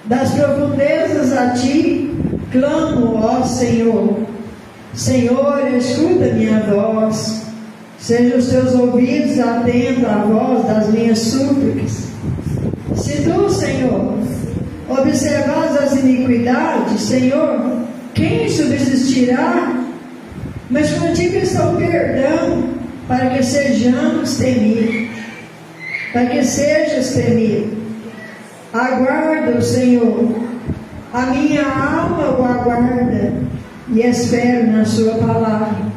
Das profundezas a ti clamo, ó Senhor. Senhor, escuta minha voz. Sejam os teus ouvidos atentos à voz das minhas súplicas. Se tu, Senhor, observas as iniquidades, Senhor, quem subsistirá? Mas contigo está o perdão, para que sejamos temidos. Para que sejas temido. Aguarda o Senhor. A minha alma o aguarda e espero na sua palavra.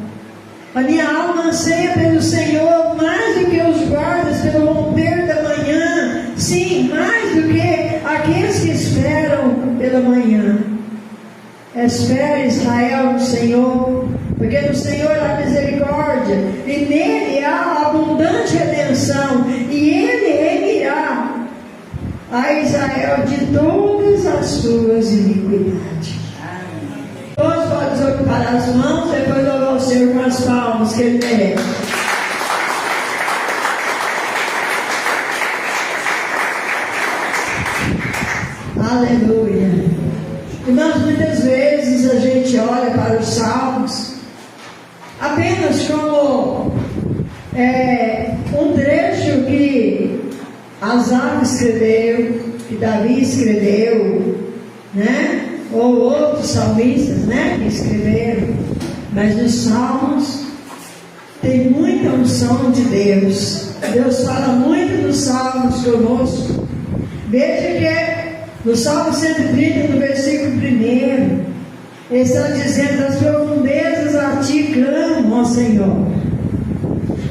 A minha alma anseia pelo Senhor mais do que os guardas pelo romper da manhã. Sim, mais do que aqueles que esperam pela manhã. Espere, Israel, no Senhor, porque no Senhor há misericórdia, e nele há abundante redenção, e ele remirá a Israel de todas as suas iniquidades. Todos podem desocupar as mãos, depois louvar o Senhor com as palmas que ele merece. Aleluia. Irmãos, muitas vezes a gente olha para os salmos apenas como um trecho que Asaf escreveu, que Davi escreveu, né? Ou outros salmistas, né? Que escreveram. Mas nos salmos tem muita unção de Deus. Deus fala muito nos salmos conosco. Veja que no Salmo 130, no versículo 1, ele está dizendo: das profundezas a ti clamo, ó Senhor.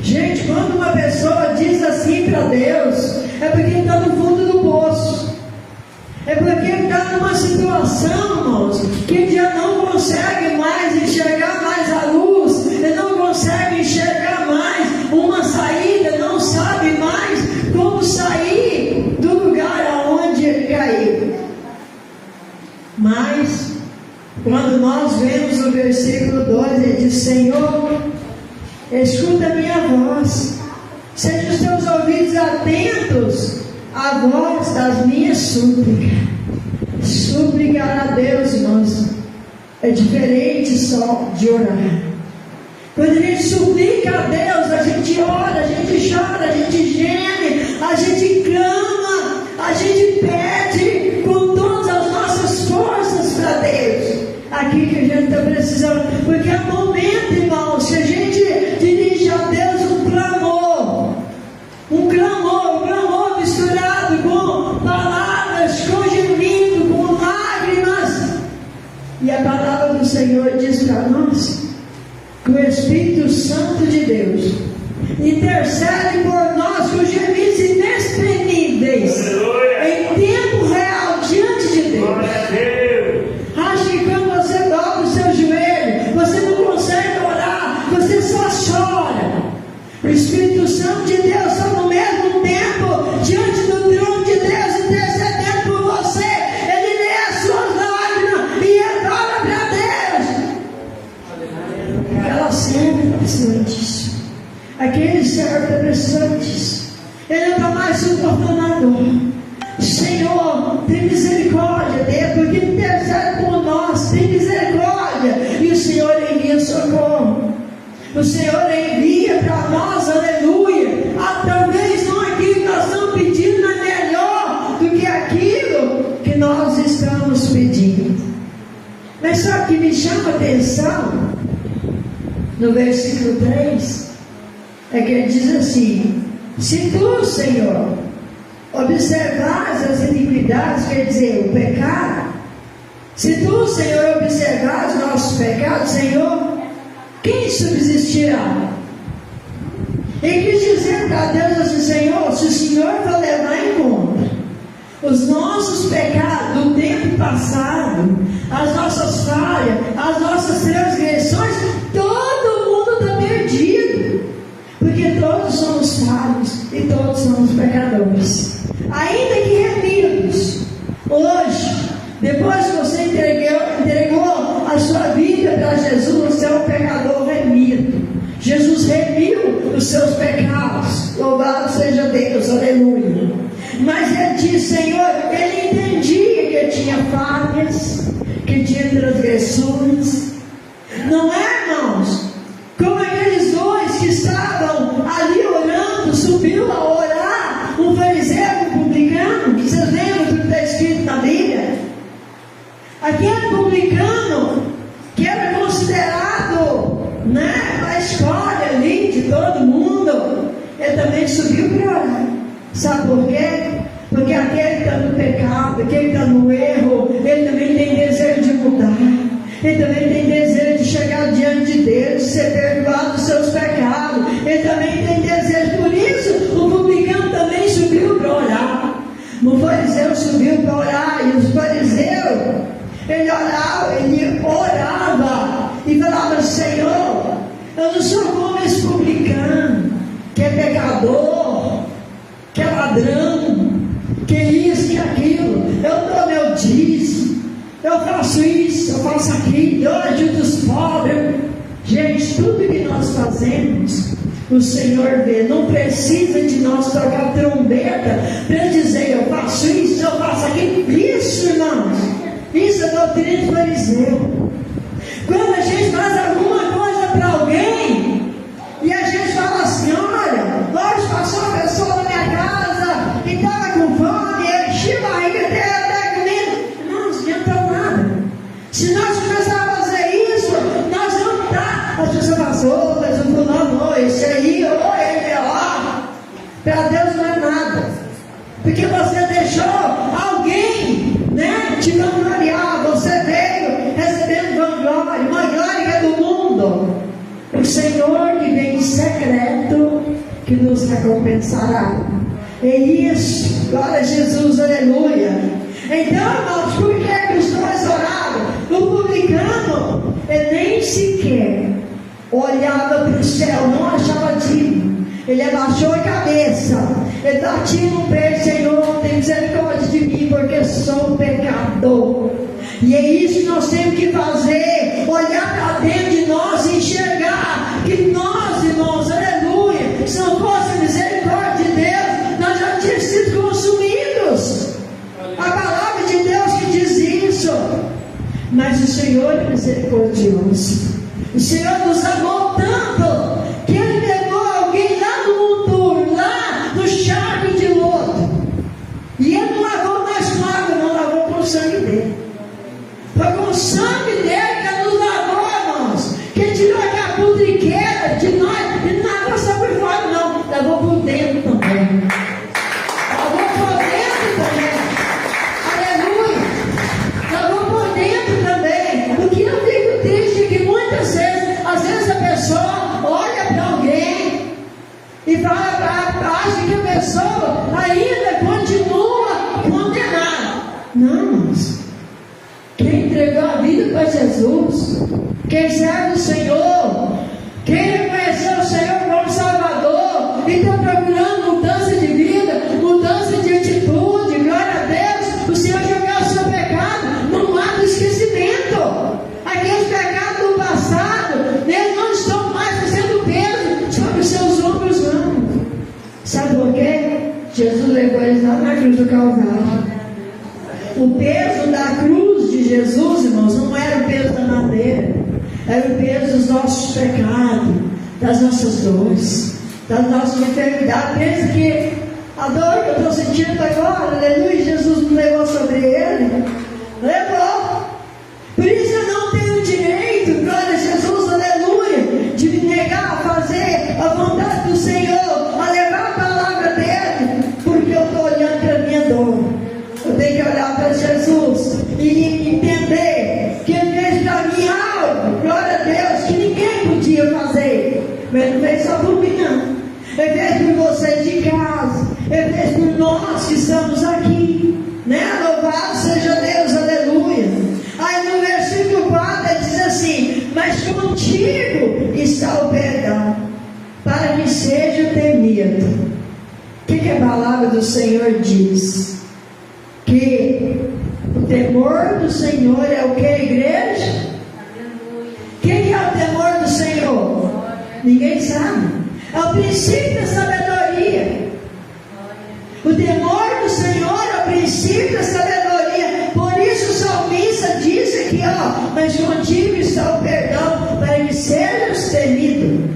Gente, quando uma pessoa diz assim para Deus, é porque ele está no fundo do poço. É porque ele está numa situação, irmãos, que ele já não consegue mais enxergar mais a luz, ele não consegue enxergar mais uma saída, não sabe mais como sair do lugar aonde ele caiu. Mas, quando nós vemos o versículo 2, ele diz: Senhor, escuta a minha voz, sejam os teus ouvidos atentos à voz das minhas súplicas. Suplicar a Deus, irmãos, é diferente só de orar. Quando a gente suplica a Deus, a gente ora, a gente chora, a gente geme, a gente clama, a gente pede com todas as nossas forças para Deus. Aqui que a gente está precisando, porque é momento, irmãos, que a gente dirige a Deus um clamor misturado com palavras, com gemido, com lágrimas. E a palavra do Senhor diz para nós que o Espírito Santo de Deus intercede por nós com gemidos inexprimíveis, em tempo real, diante de Deus. Acho que quando você dobra o seu joelho, você não consegue orar, você só chora. O Espírito Santo de Deus está no mesmo tempo diante do trono de Deus, intercedendo por você. Ele lê as suas lágrimas e adora para Deus. Aquela serva está precisando disso. Aquele servo está precisando disso. Ele não está mais suportando a dor. Senhor, tem misericórdia dele, porque ele intercede por nós. Tem misericórdia. E o Senhor envia socorro. O Senhor envia para nós, aleluia. Talvez não aquilo que nós estamos pedindo é melhor do que aquilo que nós estamos pedindo. Mas sabe o que me chama a atenção? No versículo 3, é que ele diz assim: se tu, Senhor, observares as iniquidades, quer dizer, o pecado, se tu, Senhor, observares os nossos pecados, Senhor, quem subsistirá? Ele quis dizer para Deus assim: Senhor, se o Senhor for levar em conta os nossos pecados do tempo passado, as nossas falhas, as nossas transgressões, todo mundo está perdido, porque todos somos falhos e todos somos pecadores, ainda que remidos. Hoje, depois que você entregou a sua vida para Jesus, você é um pecador remido. Jesus remiu os seus pecados. Louvado seja Deus, aleluia. Mas ele disse: Senhor, ele entendia que ele Jesus. Não é, irmãos? Como aqueles dois que estavam ali orando, subiu a orar, um fariseu e um publicano, que vocês lembram do que está escrito na Bíblia? Aquele publicano, que era considerado, a escolha ali de todo mundo, ele também subiu para orar. Sabe por quê? Porque aquele que está no pecado, aquele que está no erro, ele também tem desejo de mudar. Ele também tem desejo de chegar diante de Deus, de ser perdoado dos seus pecados. Ele também tem desejo. Por isso, o publicano também subiu para orar. O fariseu subiu para orar. E os fariseus, ele orava e falava: Senhor, eu não sou como esse publicano, que é pecador, que é ladrão, que isso, que aquilo. Eu dou meu dízimo, eu faço isso, eu faço aquilo, eu ajudo os pobres. Gente, tudo que nós fazemos, o Senhor vê. Não precisa de nós tocar trombeta para dizer: eu faço isso, eu faço aquilo. Isso, irmãos, isso é doutrina do fariseu. Quando a gente faz alguma coisa para alguém e a gente fala assim: olha, hoje passou uma pessoa na minha casa e estava com fome, eu enchi a barriga até comendo. Não adianta nada. Se nós começarmos a fazer isso, nós vamos estar. As pessoas falam: mas o fulano, esse aí, ele é lá. Para Deus não é nada. Porque você deixou alguém, te vangloriar. Você veio recebendo vanglória, uma glória que é do mundo. O Senhor que vem em secreto, que nos recompensará. É isso. Glória a Jesus, aleluia. Então, irmãos, por que os dois oraram? O publicano, ele nem sequer olhava para o céu, não achava digno. Ele abaixou a cabeça, ele batia no peito: Senhor, tem misericórdia de mim, porque sou pecador. E é isso que nós temos que fazer: olhar para dentro de nós e enxergar que nós, irmãos, aleluia, se não fosse a misericórdia de Deus, nós já tínhamos sido consumidos. A palavra de Deus que diz isso. Mas o Senhor é misericordioso. O Senhor nos amou tanto que Ele pegou alguém lá no monturo, lá no charco de lodo, e Ele não lavou mais com água, não, lavou com o sangue dele. Foi com o sangue dele que Ele nos lavou, irmãos. Que Ele tirou aquela pudriqueira de nós, e não lavou só por fora, não, lavou por dentro também. Lavou por dentro também. Aleluia. Lavou por dentro também. O que eu fico triste é que muitas vezes, às vezes a pessoa olha para alguém e acha que a pessoa ainda continua condenada. Não, irmãos. Quem entregou a vida para Jesus, quem serve o Senhor, quem reconheceu o Senhor como Salvador e está procurando mudança de vida, mudança de atitude, glória a Deus, o Senhor jogar o seu pecado no mar do esquecimento. Aqueles pecados do passado, eles não estão mais fazendo peso sobre os seus ombros, não. Sabe por quê? Jesus levou eles lá na cruz do Calvário. O peso da cruz de Jesus, irmãos, não era o peso da madeira, era o peso dos nossos pecados, das nossas dores, das nossas enfermidades. Pensa que a dor que eu estou sentindo agora, aleluia, Jesus não levou sobre ele? Levou. Por isso eu não tenho direito, glória a Jesus, aleluia, de me negar a fazer a vontade do Senhor, a levar a palavra dele, porque eu estou olhando para a minha dor. Eu tenho que olhar para Jesus e entender que Ele fez para mim algo, glória a Deus, que ninguém podia fazer. Mas Ele não fez só por mim, não. Ele fez por você de casa, Ele fez por nós que estamos aqui, Louvado seja Deus, aleluia. Aí no versículo 4 ele diz assim: mas contigo está o perdão, para que seja temido. O que a palavra do Senhor diz? Que o temor do Senhor é o que, igreja? O que é o temor do Senhor? Ninguém sabe. É o princípio da sabedoria. O temor do Senhor é o princípio da sabedoria. Por isso o salmista disse aqui, mas contigo está o perdão para que sejas temido.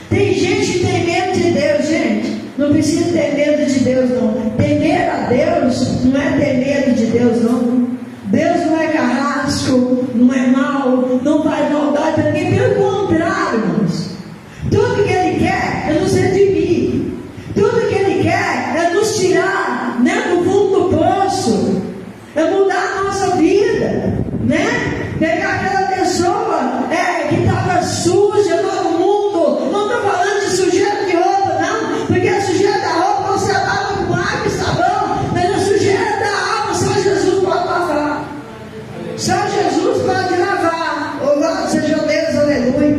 Tem gente que tem medo de Deus, gente. Não precisa ter medo de Deus, não. Temer a Deus não é ter medo de Deus, não. Deus não é carrasco, não é mau, não faz maldade para ninguém. Pelo contrário, irmãos. Tudo que Ele quer é nos redimir. Tudo que Ele quer é nos tirar, do fundo do poço. É mudar a nossa vida, Pegar aquela pessoa que estava suja no mundo. Não estou falando de sujeira de roupa, não. Porque a sujeira da roupa você lava com água e sabão. Mas a sujeira da alma só Jesus pode lavar. Só Jesus pode lavar. Louvado seja Deus, aleluia.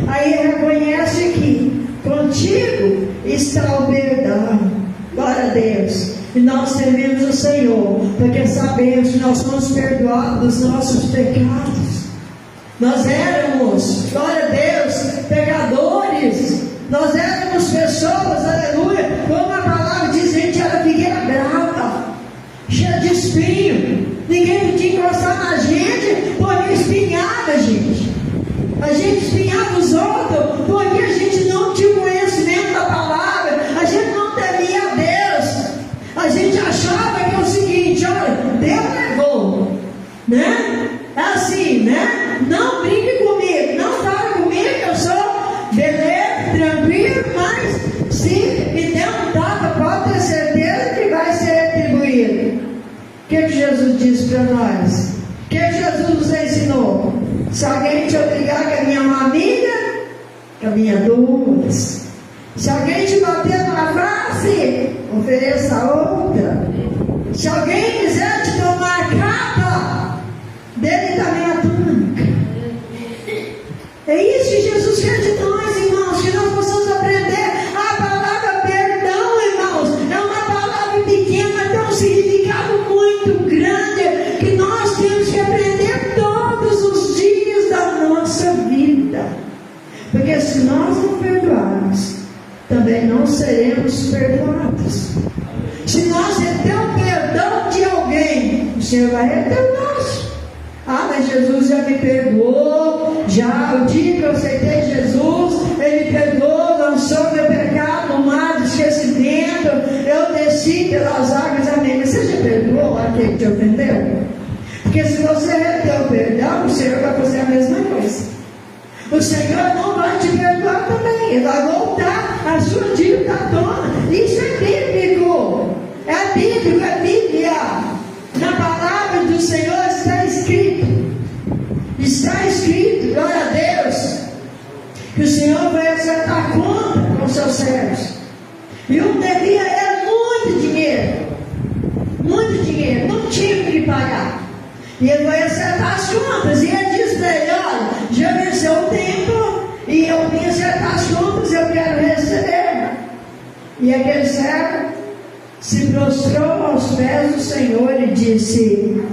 Aí reconhece que contigo está o perdão. Glória a Deus. E nós tememos o Senhor, porque sabemos que nós somos perdoados dos nossos pecados. Nós éramos, glória a Deus, pecadores. Nós éramos pessoas, aleluia, como a palavra diz, a gente era figueira brava, cheia de espinho. Ninguém podia encostar na gente, porque espinhava a gente. A gente espinhava os outros, porque a gente não tinha conhecimento da palavra. A gente não temia a Deus. A gente achava que é o seguinte, olha, Deus levou, É assim, Não brinque comigo, não fale comigo, eu sou beleza, tranquilo, mas se me der um tapa, pode ter certeza que vai ser retribuído. O que Jesus disse para nós? O que Jesus nos ensinou? Se alguém te obrigar a caminhar uma amiga, caminha duas. Se alguém te bater na face, ofereça outra. Se alguém quiser te tomar a capa, dele também a túnica. É isso que Jesus quer de nós, irmãos, que nós possamos aprender a palavra perdão, irmãos. É uma palavra pequena, mas tem um significado muito grande, que nós temos que aprender todos os dias da nossa vida. Porque se nós não perdoarmos, também não seremos perdoados. Se nós reter o perdão de alguém, o Senhor vai reter o nosso. Mas Jesus já me perdoou. Já o dia que eu aceitei Jesus, Ele me perdoou, lançou meu pecado no mar de esquecimento. Eu desci pelas águas, amém. Mas você já perdoou aquele que te ofendeu? Porque se você reter o perdão, o Senhor vai fazer a mesma coisa. O Senhor não vai te perdoar também. Ele vai voltar a sua dívida à tona. Isso é bíblico. É bíblico, é Bíblia. Na palavra do Senhor está escrito. Está escrito, glória a Deus, que o Senhor vai acertar conta com os seus servos. E um devia muito dinheiro. Muito dinheiro. Não tinha que pagar. E ele vai acertar as contas. E ele diz para ele, olha, já venceu o tempo e eu vim acertar as contas, eu quero receber. E aquele servo se prostrou aos pés do Senhor e disse: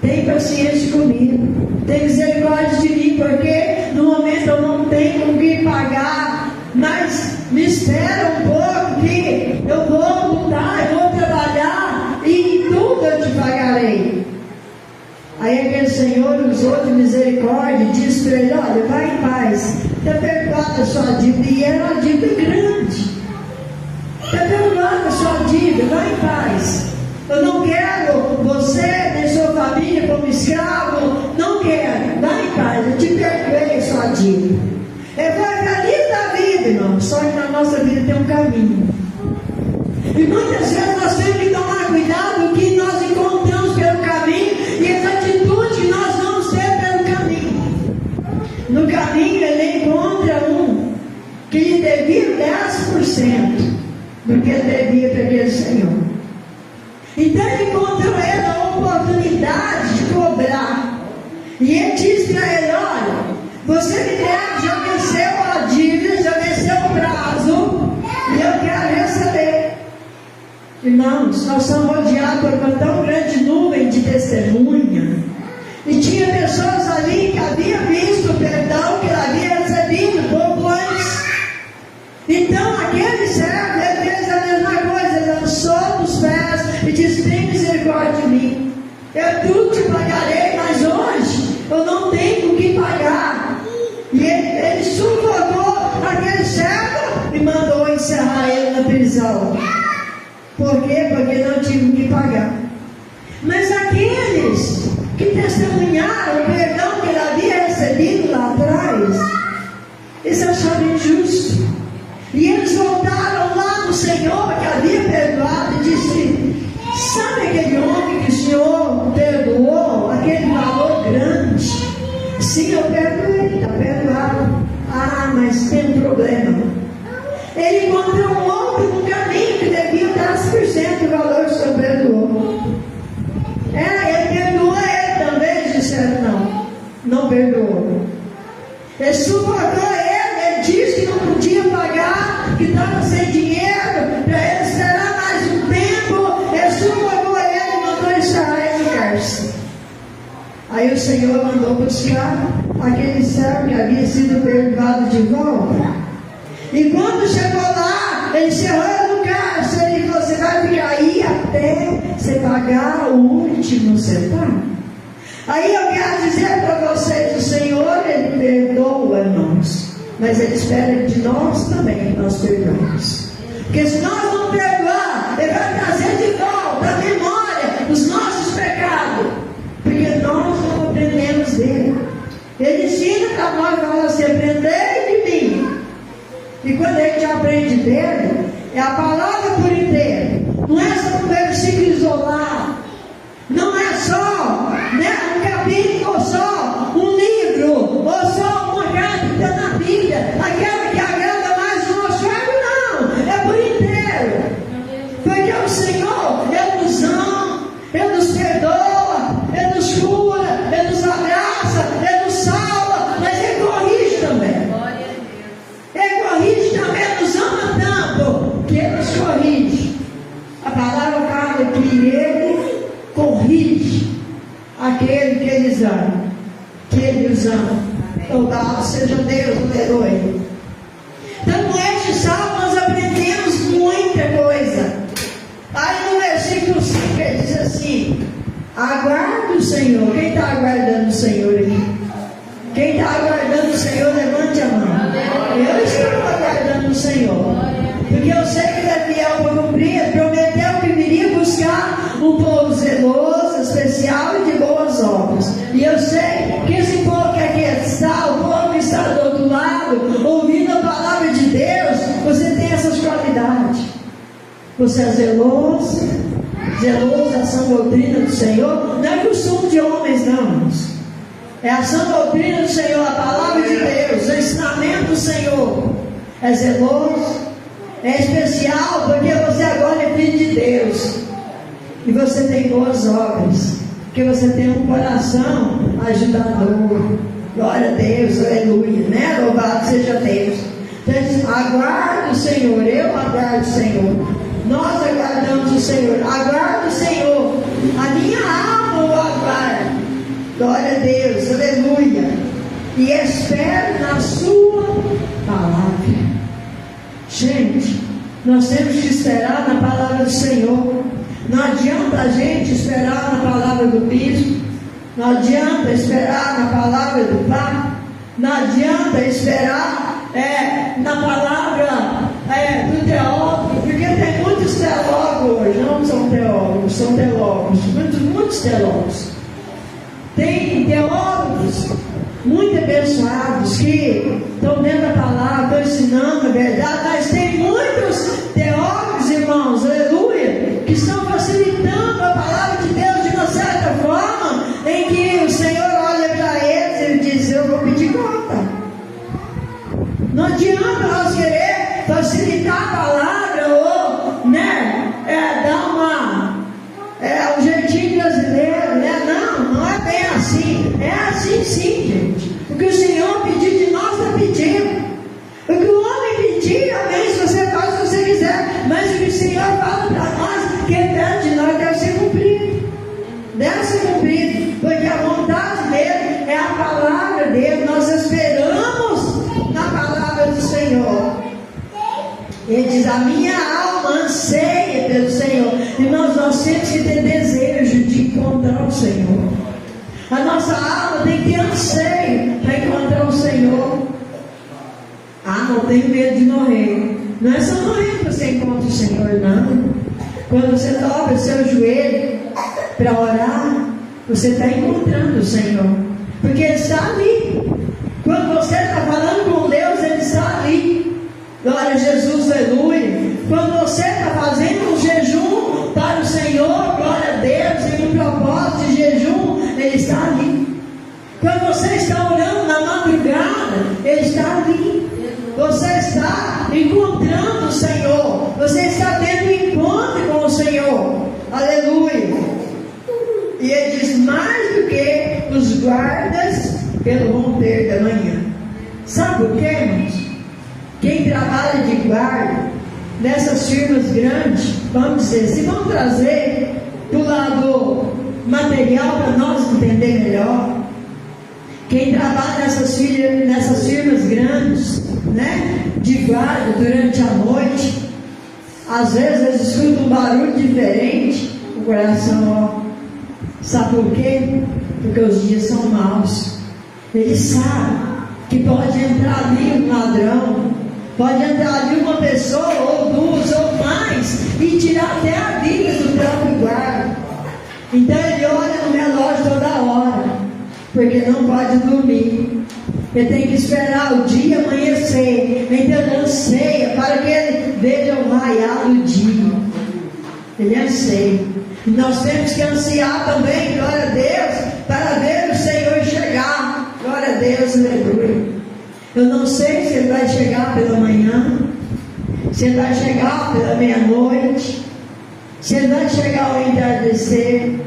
tem paciência comigo, tem misericórdia de mim, porque no momento eu não tenho com que pagar, mas me espera um pouco que eu vou lutar, eu vou trabalhar e tudo eu te pagarei. Aí aquele Senhor usou de misericórdia e disse para ele: olha, vai em paz, está perdoada a sua dívida. E era uma dívida grande. Está perdoada a sua dívida, vai em paz. Eu não quero você nem sua família como escravo, não quero, vai em paz, eu te perdoei a sua dívida. É feliz da vida, irmão. Só que na nossa vida tem um caminho. E muitas vezes nós temos que tomar cuidado com o que nós encontramos pelo caminho e as atitudes que nós vamos ter pelo caminho. No caminho ele encontra um que lhe devia 10% do que ele devia para aquele Senhor. Então ele encontrou ele a oportunidade de cobrar. E ele disse para ele: olha, você me deve, já venceu a dívida, já venceu o prazo, e eu quero receber. Irmãos, nós somos rodeados por uma tão grande nuvem de testemunha. E tinha pessoas ali que haviam visto o perdão que ele havia recebido pouco antes. Então aquele servo, ele fez a mesma coisa, ele lançou nos pés e disse: tem misericórdia de mim, eu tudo te pagarei, mas hoje eu não tenho o que pagar. E ele sufocou aquele servo e mandou encerrar ele na prisão. Por quê? Porque não tinha o que pagar. Mas aqueles que testemunharam o perdão que ele havia recebido lá atrás, eles acharam injusto. E eles voltaram lá no Senhor que havia perdoado e disse: sabe aquele homem que o Senhor perdoou, aquele valor grande? Sim, eu perdoei, está perdoado. Ah, mas tem um problema. Ele encontrou um outro no caminho que devia 10% do valor que o Senhor perdoou. Ele perdoou ele também. Eles disseram: não perdoou. Ele suportou ele disse que não podia pagar, que estava sem dinheiro, para ele esperar mais um tempo. Ele suportou ele e mandou encerrar ele no cárcere. Aí o Senhor mandou buscar aquele servo que havia sido perdoado de volta. E quando chegou lá, ele encerrou ele no cárcere e falou: você vai ficar aí até você pagar o último centavo. Aí eu quero dizer para vocês: o Senhor, Ele perdoa nós, mas Ele espera de nós também que nós perdoamos. Porque se nós não perdoar, Ele vai trazer de volta à memória os nossos pecados, porque nós não aprendemos dele. Ele ensina para nós, fala assim: aprendei de mim. E quando a gente aprende dele, é a palavra por inteiro, não é só um versículo isolado, não é só um capítulo, ou só um livro, ou só uma carta que está na Bíblia, aquela que agrada mais o nosso ego, não, é por inteiro. Porque o Senhor, Ele nos ama, Ele nos perdoa, Ele nos cura, Ele nos abraça, Ele nos salva, mas Ele corrige também. Ele corrige também, Ele nos ama tanto que Ele nos corrige. A palavra fala que Ele corrige aquele que eles amam, que Ele os ama. Louvado seja Deus, aleluia. Então, com este salmo nós aprendemos muita coisa. Aí no versículo 5 ele diz assim: aguarde o Senhor. Quem está aguardando o Senhor aqui? Quem está aguardando o Senhor, levante a mão. Eu estou aguardando o Senhor, porque eu sei que Ele é fiel para cumprir. Ele prometeu que viria buscar um povo zeloso, especial e de boas obras. E eu sei que esse povo que aqui está, o povo que está do outro lado, ouvindo a palavra de Deus, você tem essas qualidades. Você é zeloso da sã doutrina do Senhor. Não é costume de homens, não, irmãos. É a sã doutrina do Senhor, a palavra de Deus, o ensinamento do Senhor. É zeloso, é especial, porque você agora é filho de Deus. E você tem boas obras, porque você tem um coração ajudador. Glória a Deus, aleluia, né? Louvado seja Deus. Então, aguarde o Senhor, eu aguardo o Senhor. Nós aguardamos o Senhor. Aguarde o Senhor. A minha alma o aguarda. Glória a Deus, aleluia. E espero na sua palavra. Gente, nós temos que esperar na palavra do Senhor. Não adianta a gente esperar na palavra do bispo, não adianta esperar na palavra do Papa, não adianta esperar na palavra do teólogo, porque tem muitos teólogos hoje, não são teólogos, são teólogos, muitos teólogos. Tem teólogos muito abençoados que estão dentro da palavra, estão ensinando a verdade, mas tem muitos teólogos, irmãos, aleluia, que estão facilitando a palavra de Deus de uma certa forma, em que o Senhor olha para eles e ele diz: eu vou pedir conta. Não adianta nós querer facilitar a palavra ou dar um jeitinho brasileiro, não é bem assim. É assim sim, gente. O que o Senhor pediu de nós, está pedindo. O que o homem pedir, amém, se você faz, se você quiser, mas o que o Senhor fala para nós, que é perto de nós, deve ser cumprido. Deve ser cumprido, porque a vontade dele é a palavra dele. Nós esperamos na palavra do Senhor. Ele diz: a minha alma anseia pelo Senhor. E nós temos que ter desejo de encontrar o Senhor. A nossa nossa alma tem que ter anseio para encontrar o Senhor. Ah, não tenho medo de morrer. Não é só morrer que você encontra o Senhor, não. Quando você dobra o seu joelho para orar, você está encontrando o Senhor, porque Ele está ali. Quando você está falando com Deus, Ele está ali. Glória a Jesus, aleluia. Quando você está fazendo um jejum para o Senhor, glória a Deus, em um propósito de jejum, Ele está ali. Quando você está orando na madrugada, Ele está ali. Você está encontrando o Senhor. Você está tendo um encontro com o Senhor. Aleluia. E Ele diz: mais do que os guardas pelo romper da manhã. Sabe por quê, irmãos? Quem trabalha de guarda nessas firmas grandes, vamos dizer, se vamos trazer do lado material para nós entender melhor. Quem trabalha nessas firmas grandes, né, de guarda durante a noite, às vezes eles escutam um barulho diferente, o coração, ó. Sabe por quê? Porque os dias são maus. Eles sabem que pode entrar ali um ladrão, pode entrar ali uma pessoa, ou duas, ou mais, e tirar até a vida do próprio guarda. Então ele olha no relógio toda hora, porque não pode dormir. Ele tem que esperar o dia amanhecer. Então ele anseia para que ele veja o raiar do dia. Ele anseia. E nós temos que ansiar também, glória a Deus, para ver o Senhor chegar. Glória a Deus, aleluia. Eu não sei se Ele vai chegar pela manhã, se Ele vai chegar pela meia-noite, se Ele vai chegar ao entardecer,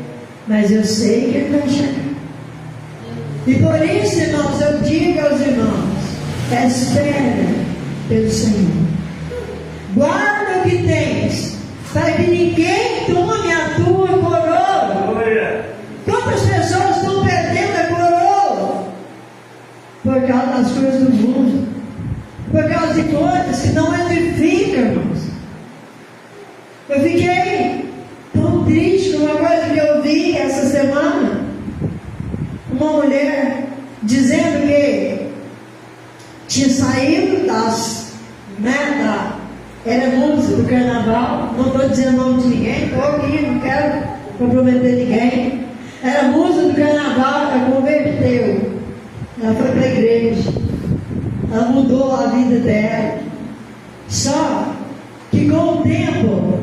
mas eu sei que Ele vai chegar. E por isso, irmãos, eu digo aos irmãos: espera pelo Senhor. Guarda o que tens, para que ninguém tome a tua coroa. Quantas pessoas estão perdendo a coroa? Por causa das coisas do mundo, por causa de coisas que não edificam, irmãos. Eu fiquei tão triste com uma coisa que eu vi essa semana. Uma mulher dizendo que tinha saído era música do carnaval. Não estou dizendo o nome de ninguém, estou aqui, não quero comprometer ninguém. Era música do carnaval, ela converteu. Ela foi para a igreja, ela mudou a vida dela. Só que com o tempo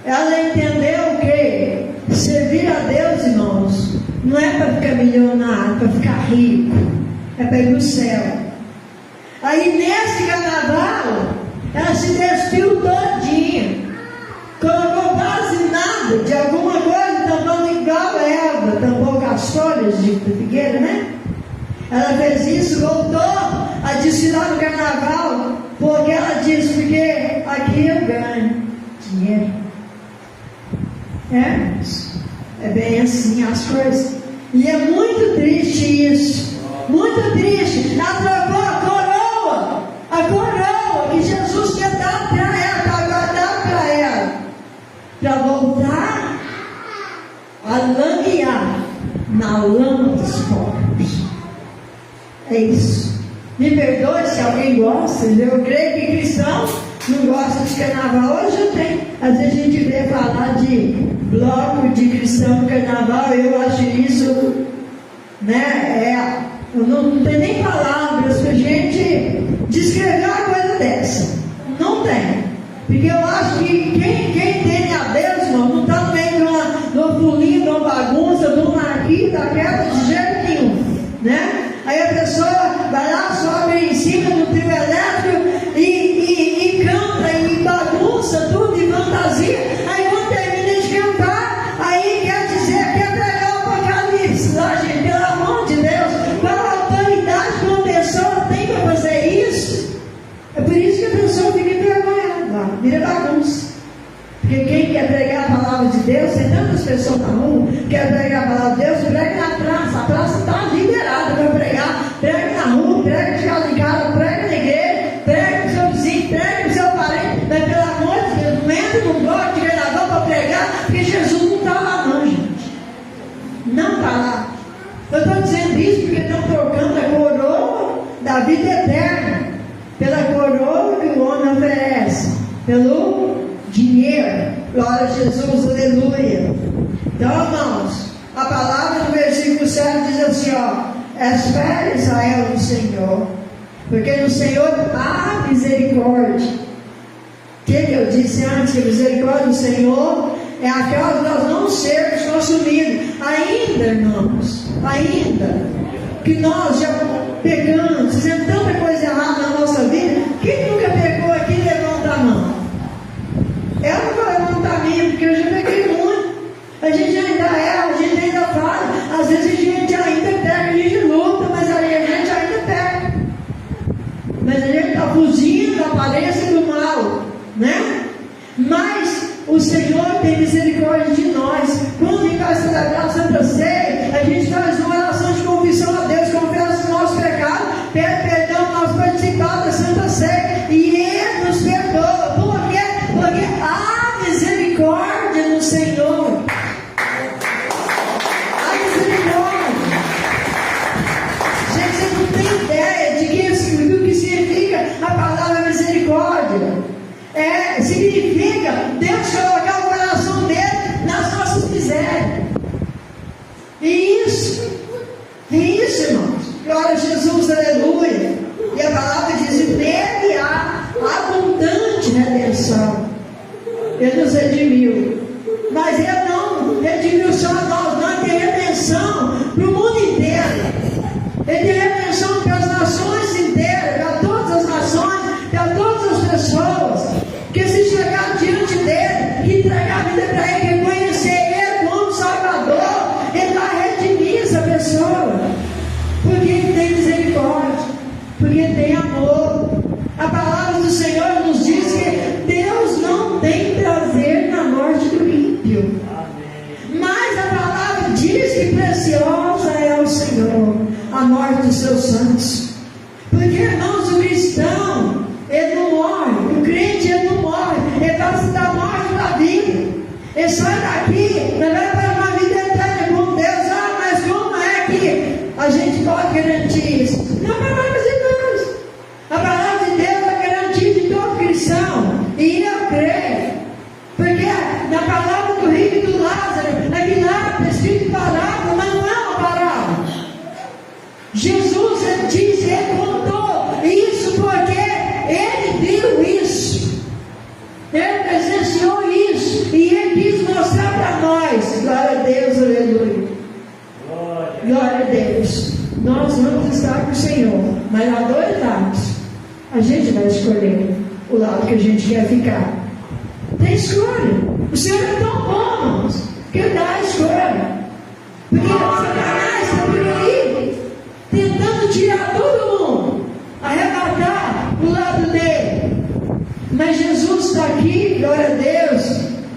ela entendeu que servir a Deus, irmãos, não é para ficar milionário, para ficar rico, é para ir no céu. Aí nesse carnaval ela se despiu todinha, colocou quase nada de alguma coisa, tampando igual erva, tampou as folhas de figueira, né? Ela fez isso, voltou a desfilar no carnaval, porque ela disse: porque aqui eu ganho dinheiro. É bem assim as coisas. E é muito triste isso, muito triste. Ela trocou a coroa que Jesus quer dar para ela, para guardar para ela, para voltar a lamear na lama dos pobres. É isso. Me perdoe se alguém gosta. Eu creio que cristão não gosta de carnaval. Hoje eu tenho. Às vezes a gente vê falar de bloco de cristão no carnaval. Eu acho isso, né? Eu não tenho nem palavras para a gente descrever uma coisa dessa. Não tem. Porque eu acho que quem tem a Deus, irmão, não está no meio de uma pulinha, de uma bagunça, de uma aqui, daquela, de jeito nenhum, né? Aí a pessoa vai lá, sobe em cima do trio elétrico e canta e bagunça tudo de fantasia. Aí quando termina de cantar, aí quer pregar o apocalipse lá, gente, pelo amor de Deus. Qual a autoridade que uma pessoa tem para fazer isso? É por isso que a pessoa fica envergonhada lá, vira bagunça. Porque quem quer pregar a palavra de Deus, tem tantas pessoas na rua que querem pregar a palavra de Deus, prega na praça. A praça está liberada para pregar. Prega na rua, prega de casa em casa, prega na igreja, prega para o seu vizinho, prega para o seu parente. Mas pelo amor de Deus, não entra no bloco de carnaval para pregar, porque Jesus não está lá não, gente. Não está lá. Eu estou dizendo felizes porque estão trocando a coroa da vida eterna pela coroa que o homem oferece, pelo dinheiro. Glória a Jesus, aleluia. Então, irmãos, a palavra do versículo 7 diz assim, espere Israel no Senhor, porque no Senhor há misericórdia. O que eu disse antes? Que a misericórdia do Senhor é aquela de nós não sermos consumidos. Ainda, irmãos, ainda que nós já pegamos, fizemos tanta coisa errada na nossa vida. Quem nunca pegou aqui, levanta a mão. Eu não vou levantar a minha, porque eu já peguei muito. A gente ainda erra, a gente ainda fala. Às vezes a gente ainda pega, a gente luta, mas aí a gente ainda pega. Mas a gente está fugindo da aparência do mal, né? Mas o Senhor tem misericórdia de nós. Quando a gente vai celebrar a Santa Ceia, a gente faz uma oração de confissão a Deus, confessa o nosso pecado, pede perdão, nós participamos da Santa Ceia e Ele nos perdoa. Por quê? Porque há misericórdia no Senhor. Há misericórdia. Gente, você não tem ideia do que significa a palavra misericórdia. Significa Deus colocar o coração dele nas nossas misérias. E isso, irmãos. Glória a Jesus, aleluia. E a palavra diz: nele há abundante redenção. Ele nos redimiu. Mas Ele não redimiu só nós, não. Ele tem redenção para o mundo inteiro. Ele tem redenção para as nações inteiras, para todas as nações, para todas as pessoas. Porque se chegar diante dele, entregar a vida para ele, reconhecer ele como Salvador, ele vai redimir essa pessoa. Porque ele tem misericórdia, porque ele tem amor. A palavra do Senhor nos diz que Deus não tem prazer na morte do ímpio. Mas a palavra diz que preciosa é o Senhor a morte dos seus santos. Porque, irmãos, o cristão, ele não morre, o crente, ele não morre, ele passa da morte para a vida. Ele sai daqui, vai para uma vida eterna com Deus. Mas como é que a gente pode garantir isso? Na palavra de Deus. A palavra de Deus é garantia de todo cristão. E eu creio, porque na palavra do rico e do Lázaro, aqui lá está escrito parábola, mas não é uma parábola. Jesus, ele disse, ele contou isso porque ele viu isso, ele presenciou isso, e ele quis mostrar para nós. Glória a Deus, aleluia. Glória a Deus. Nós vamos estar com o Senhor, mas há dois lados. A gente vai escolher o lado que a gente quer ficar. Tem escolha. O Senhor é tão bom, irmãos, que Ele dá a escolha. Porque Satanás está por aí, tentando tirar todo mundo, arrebatar o lado dele. Mas Jesus está aqui, glória a Deus.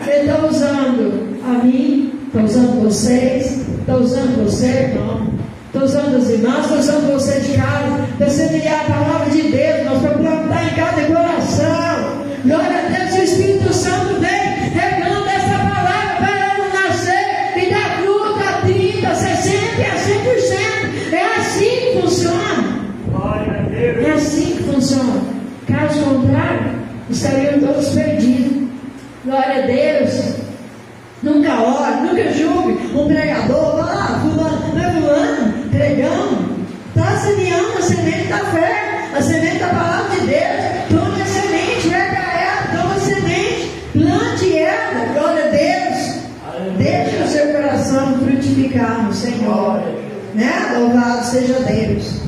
Ele está usando a mim, está usando vocês, está usando você, irmão, está usando as irmãs, está usando você de casa, para semear a palavra de Deus, nós vamos plantar em cada coração. Glória a Deus, o Espírito Santo vem regando essa palavra para ela nascer e dar fruto a 30, 60 e a 100%. É assim que funciona. É assim que funciona. Caso contrário, estariam todos perdidos. Glória a Deus. Nunca ore, nunca julgue um pregador. Fulano, não é fulano, pregando. Está semeando a semente da fé, a semente da palavra de Deus. Tome a semente, rega ela, toma a semente, plante ela. Glória a Deus. Deixe o seu coração frutificar no Senhor. Né? Louvado seja Deus.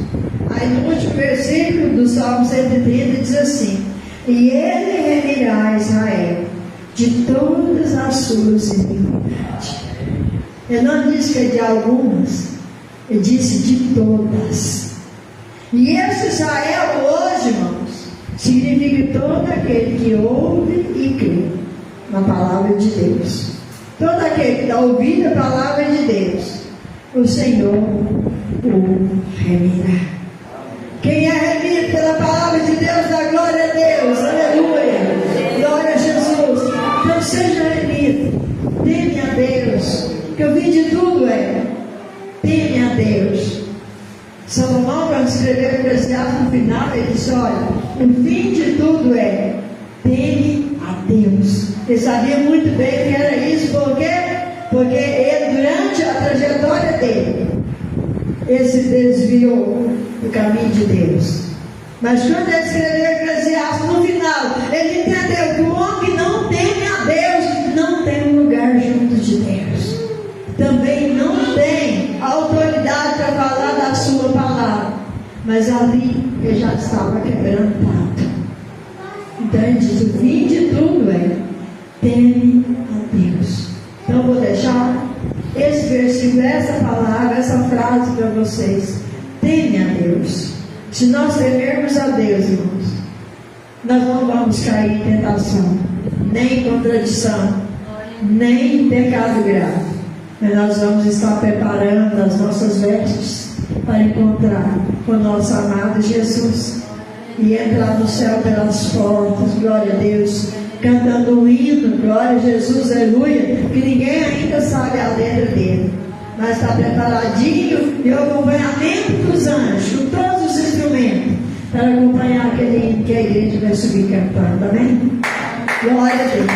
Aí no último versículo do Salmo 130 diz assim: e Ele remirá Israel de todas as suas iniquidades. Ele não disse que é de algumas, ele disse de todas. E esse Israel hoje, irmãos, significa todo aquele que ouve e crê na palavra de Deus. Todo aquele que está ouvindo a palavra de Deus, o Senhor o remirá. Quem é remido pela palavra de Deus, dá glória a Deus, aleluia, glória a Jesus. Então seja remido, teme a Deus, que eu vi de tudo teme a Deus, escreveu Eclesiastes no final, ele disse, olha, o fim de tudo é teme a Deus. Ele sabia muito bem que era isso, por quê? Porque ele, durante a trajetória dele, ele se desviou do caminho de Deus. Mas quando ele escreveu Eclesiastes, no final, ele entendeu que o homem que não teme a Deus não tem um lugar junto de Deus. Também não tem autoridade para falar da sua palavra. Mas ali ele já estava quebrantado. Então ele diz, o fim de tudo é teme a Deus. Então eu vou deixar esse versículo, essa palavra, essa frase para vocês. Teme a Deus. Se nós temermos a Deus, irmãos, nós não vamos cair em tentação, nem em contradição, nem em pecado grave. Mas nós vamos estar preparando as nossas vestes para encontrar com o nosso amado Jesus e entrar no céu pelas portas, glória a Deus, cantando um hino, glória a Jesus, aleluia, que ninguém ainda sabe a letra dele, mas está preparadinho e o acompanhamento dos anjos, com todos os instrumentos, para acompanhar aquele hino que a igreja vai subir cantando, amém? Glória a Deus.